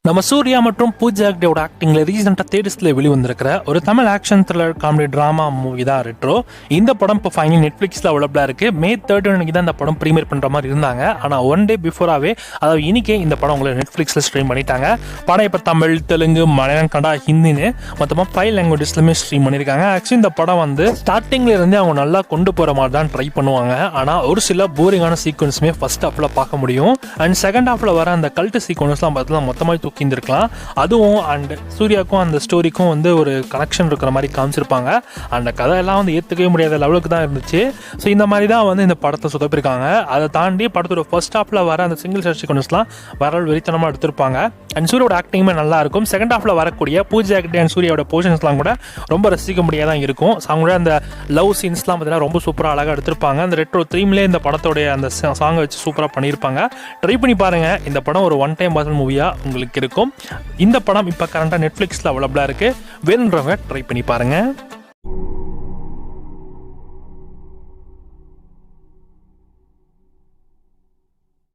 நம்ம சூர்யா மற்றும் பூஜா ஹெக்டேவோட ஆக்டிங்ல ரீசெண்டாக தேட்டர்ஸ்ல வெளிவந்திருக்கிற ஒரு Tamil action thriller comedy drama movie தான் ரெட்ரோ. இந்த படம் இப்போ ஃபைனல் நெட்ஃபிளிக்ஸ்ல அவைலபிளா இருக்கு. May 3 அன்னைக்கு தான் இந்த படம் ப்ரீமியர் பண்ற மாதிரி இருந்தாங்க. ஆனால் ஒன் டே பிஃபோராகவே, அதாவது இன்னைக்கே இந்த படம் உங்களை நெட்ஃபிளிக்ஸ்ல ஸ்ட்ரீம் பண்ணிட்டாங்க. படம் இப்போ தமிழ், தெலுங்கு, மலையாளம், கன்னடா, ஹிந்தின்னு மொத்தமாக 5 லாங்குவேஜஸ்லுமே ஸ்ட்ரீம் பண்ணியிருக்காங்க. ஆக்சுவலி இந்த படம் ஸ்டார்டிங்ல இருந்தே அவங்க நல்லா கொண்டு போற மாதிரி தான் ட்ரை பண்ணுவாங்க. ஆனால் ஒரு சில போரிங்கான சீக்வன்ஸுமே ஃபர்ஸ்ட் ஹாஃப்ல பார்க்க முடியும். அண்ட் செகண்ட் ஹாஃப்ல வர அந்த கல்ட் சீக்வன்ஸ்லாம் பார்த்தா மொத்தமாக தூக்கியிருக்கலாம். அதுவும் அண்ட் சூர்யாவுக்கும் அந்த ஸ்டோரிக்கும் ஒரு கனெக்ஷன் இருக்கிற மாதிரி காமிச்சிருப்பாங்க. அந்த கதையெல்லாம் ஏற்றுக்கவே முடியாத லெவலுக்கு தான் இருந்துச்சு. ஸோ இந்த மாதிரி தான் இந்த படத்தை சொதப்பிருக்காங்க. அதை தாண்டி படத்தோட ஃபர்ஸ்ட் ஹாஃப்ல வர அந்த சிங்கிள் ஷாட் சீக்வன்ஸ்லாம் வரல் வெறித்தனமாக எடுத்திருப்பாங்க. அண்ட் சூர்யாவோட ஆக்டிங்குமே நல்லா இருக்கும். செகண்ட் ஹாஃப்ல வரக்கூடிய பூஜா ஹெக்டே அண்ட் சூர்யாவோட போர்ஷன்ஸ்லாம் கூட ரொம்ப ரசிக்க முடியாதான் இருக்கும். ஸோ அவங்களோட அந்த லவ் சீன்ஸ்லாம் பார்த்தீங்கன்னா ரொம்ப சூப்பராக அழகாக எடுத்திருப்பாங்க. அந்த ரெட்ரோ த்ரீம்லேயே இந்த படத்தோடைய அந்த சாங்கை வச்சு சூப்பராக பண்ணியிருப்பாங்க. ட்ரை பண்ணி பாருங்க. இந்த படம் ஒரு ஒன் டைம் வாட்ச் மூவியாக உங்களுக்கு இருக்கும். இந்த படம் இப்போ கரண்டாக நெட்ஃப்ளிக்ஸில் அவைலபிளாக இருக்குது. வேணுன்றவங்க ட்ரை பண்ணி பாருங்கள்.